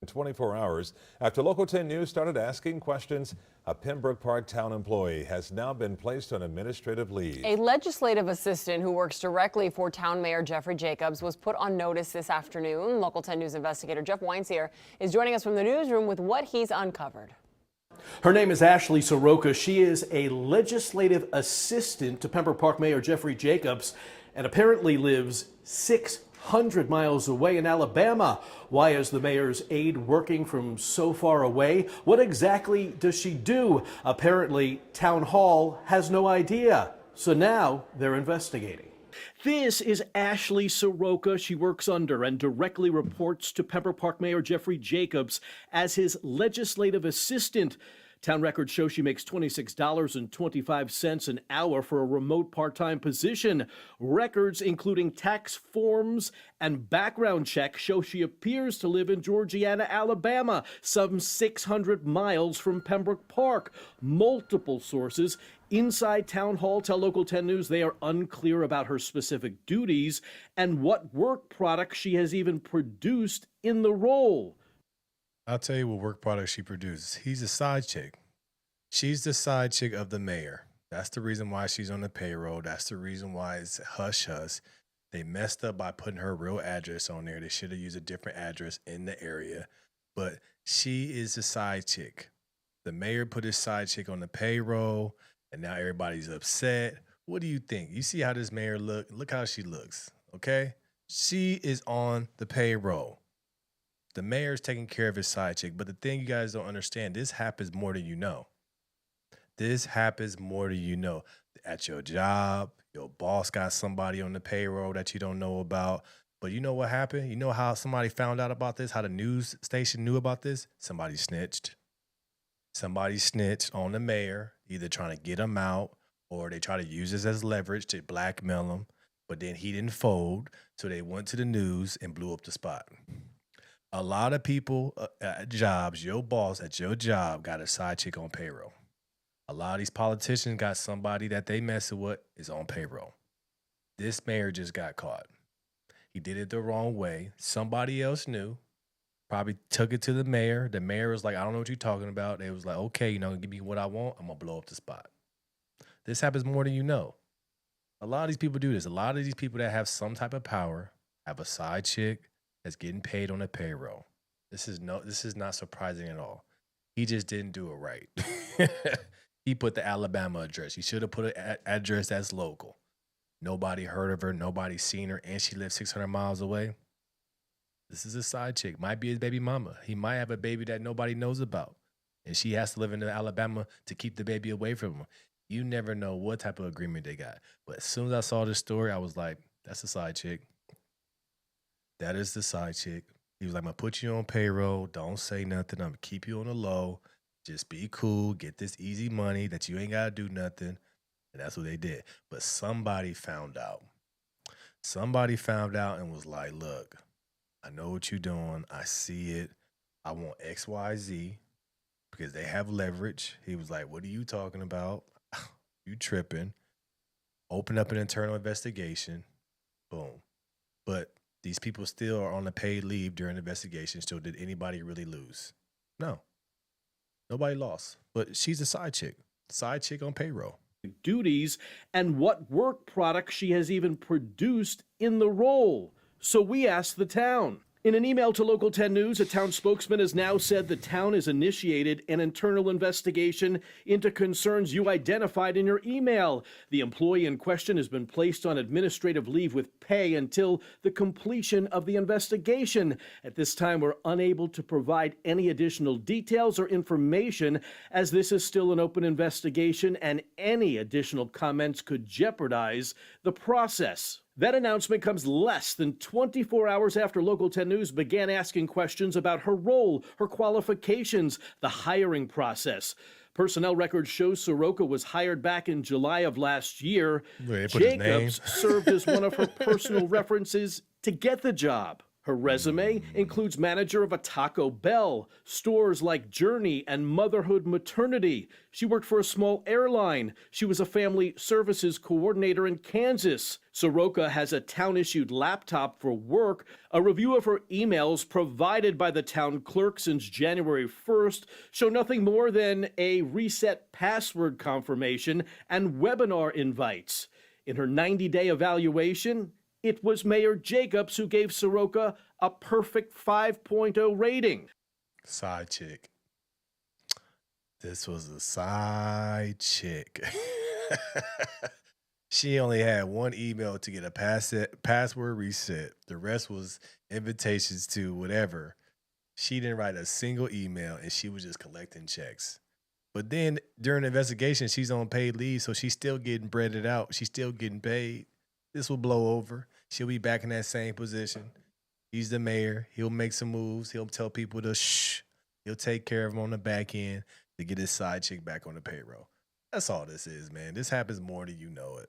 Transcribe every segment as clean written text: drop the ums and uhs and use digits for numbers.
In 24 hours after Local 10 News started asking questions, a Pembroke Park town employee has now been placed on administrative leave. A legislative assistant who works directly for Town Mayor Jeffrey Jacobs was put on notice this afternoon. Local 10 News investigator Jeff Weinseer is joining us from the newsroom with what he's uncovered. Her name is Ashley Soroka. She is a legislative assistant to Pembroke Park Mayor Jeffrey Jacobs and apparently lives 600 miles away in Alabama. Why is the mayor's aide working from so far away? What exactly does she do? Apparently, Town Hall has no idea. So now they're investigating. This is Ashley Soroka. She works under and directly reports to Pembroke Park Mayor Jeffrey Jacobs as his legislative assistant. Town records show she makes $26.25 an hour for a remote part-time position. Records, including tax forms and background checks, show she appears to live in Georgiana, Alabama, some 600 miles from Pembroke Park. Multiple sources inside Town Hall tell Local 10 News they are unclear about her specific duties and what work product she has even produced in the role. I'll tell you what work product she produces. He's a side chick. She's the side chick of the mayor. That's the reason why she's on the payroll. That's the reason why it's hush hush. They messed up by putting her real address on there. They should have used a different address in the area. But she is the side chick. The mayor put his side chick on the payroll, and now everybody's upset. What do you think? You see how this mayor look? Look how she looks, okay? She is on the payroll. The mayor's taking care of his side chick. But the thing you guys don't understand, this happens more than you know. This happens more than you know. At your job, your boss got somebody on the payroll that you don't know about. But you know what happened? You know how somebody found out about this? How the news station knew about this? Somebody snitched. Somebody snitched on the mayor, either trying to get him out or they try to use this as leverage to blackmail him. But then he didn't fold, so they went to the news and blew up the spot. A lot of people at jobs, your boss at your job got a side chick on payroll. A lot of these politicians got somebody that they messing with is on payroll. This mayor just got caught. He did it the wrong way. Somebody else knew, probably took it to the mayor. The mayor was like, I don't know what you're talking about. They was like, okay, give me what I want. I'm going to blow up the spot. This happens more than you know. A lot of these people do this. A lot of these people that have some type of power have a side chick that's getting paid on the payroll. This is not surprising at all. He just didn't do it right. He put the Alabama address. He should have put an address that's local. Nobody heard of her. Nobody seen her. And she lives 600 miles away. This is a side chick. Might be his baby mama. He might have a baby that nobody knows about. And she has to live in Alabama to keep the baby away from him. You never know what type of agreement they got. But as soon as I saw this story, I was like, that's a side chick. That is the side chick. He was like, I'm going to put you on payroll. Don't say nothing. I'm going to keep you on the low. Just be cool. Get this easy money that you ain't got to do nothing. And that's what they did. But somebody found out. Somebody found out and was like, look, I know what you're doing. I see it. I want X, Y, Z because they have leverage. He was like, what are you talking about? You tripping. Open up an internal investigation. Boom. But these people still are on a paid leave during the investigation. So did anybody really lose? No. Nobody lost. But she's a side chick. Side chick on payroll. Duties and what work product she has even produced in the role. So we asked the town. In an email to Local 10 News, a town spokesman has now said the town has initiated an internal investigation into concerns you identified in your email. The employee in question has been placed on administrative leave with pay until the completion of the investigation. At this time, we're unable to provide any additional details or information as this is still an open investigation and any additional comments could jeopardize the process. That announcement comes less than 24 hours after Local 10 News began asking questions about her role, her qualifications, the hiring process. Personnel records show Soroka was hired back in July of last year. Jacobs served as one of her personal references to get the job. Her resume includes manager of a Taco Bell, stores like Journey and Motherhood Maternity. She worked for a small airline. She was a family services coordinator in Kansas. Soroka has a town-issued laptop for work. A review of her emails provided by the town clerk since January 1st show nothing more than a reset password confirmation and webinar invites. In her 90-day evaluation, it was Mayor Jacobs who gave Soroka a perfect 5.0 rating. Side chick. This was a side chick. She only had one email to get a password reset. The rest was invitations to whatever. She didn't write a single email, and she was just collecting checks. But then during the investigation, she's on paid leave, so she's still getting breaded out. She's still getting paid. This will blow over. She'll be back in that same position. He's the mayor. He'll make some moves. He'll tell people to shh. He'll take care of them on the back end to get his side chick back on the payroll. That's all this is, man. This happens more than you know it.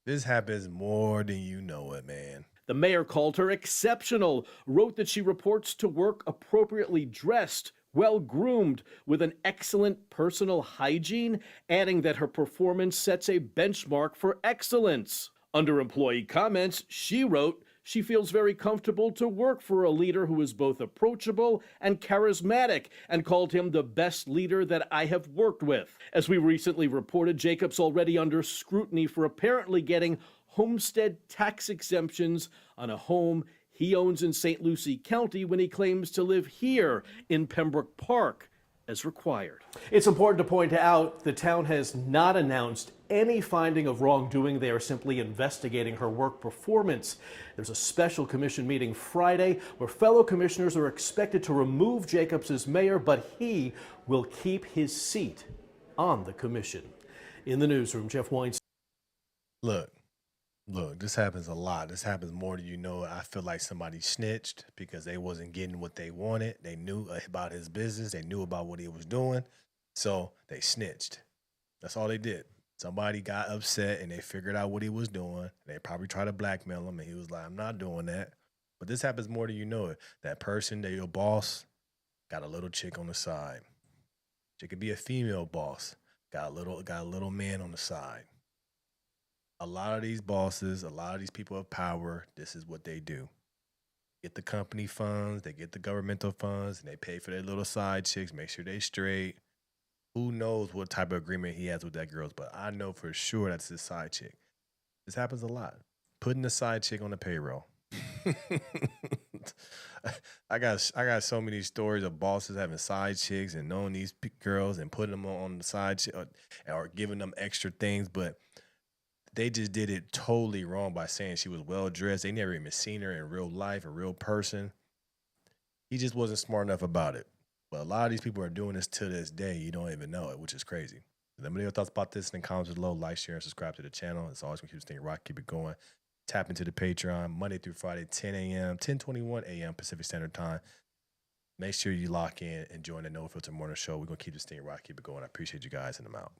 This happens more than you know it, man. The mayor called her exceptional, wrote that she reports to work appropriately dressed, well-groomed, with an excellent personal hygiene, adding that her performance sets a benchmark for excellence. Under employee comments, she wrote she feels very comfortable to work for a leader who is both approachable and charismatic, and called him the best leader that I have worked with. As we recently reported, Jacobs already under scrutiny for apparently getting homestead tax exemptions on a home he owns in St. Lucie County when he claims to live here in Pembroke Park as required. It's important to point out the town has not announced any finding of wrongdoing. They are simply investigating her work performance. There's a special commission meeting Friday where fellow commissioners are expected to remove Jacobs as mayor, but he will keep his seat on the commission. In the newsroom, Jeff Weinstein. Look, this happens a lot. This happens more than you know. I feel like somebody snitched because they wasn't getting what they wanted. They knew about his business. They knew about what he was doing. So they snitched. That's all they did. Somebody got upset and they figured out what he was doing. They probably tried to blackmail him and he was like, I'm not doing that. But this happens more than you know it. That person, they're your boss, got a little chick on the side. She could be a female boss, got a little man on the side. A lot of these bosses, a lot of these people of power, this is what they do. Get the company funds, they get the governmental funds, and they pay for their little side chicks, make sure they straight. Who knows what type of agreement he has with that girl, but I know for sure that's his side chick. This happens a lot. Putting the side chick on the payroll. I got so many stories of bosses having side chicks and knowing these girls and putting them on the side chick or giving them extra things, but they just did it totally wrong by saying she was well-dressed. They never even seen her in real life, a real person. He just wasn't smart enough about it. But a lot of these people are doing this to this day. You don't even know it, which is crazy. Let me know your thoughts about this in the comments below. Like, share, and subscribe to the channel. It's always going to keep this thing rock, keep it going. Tap into the Patreon Monday through Friday, 10 a.m., 10:21 a.m. Pacific Standard Time. Make sure you lock in and join the No Filter Morning Show. We're going to keep this thing rock, keep it going. I appreciate you guys, and I'm out.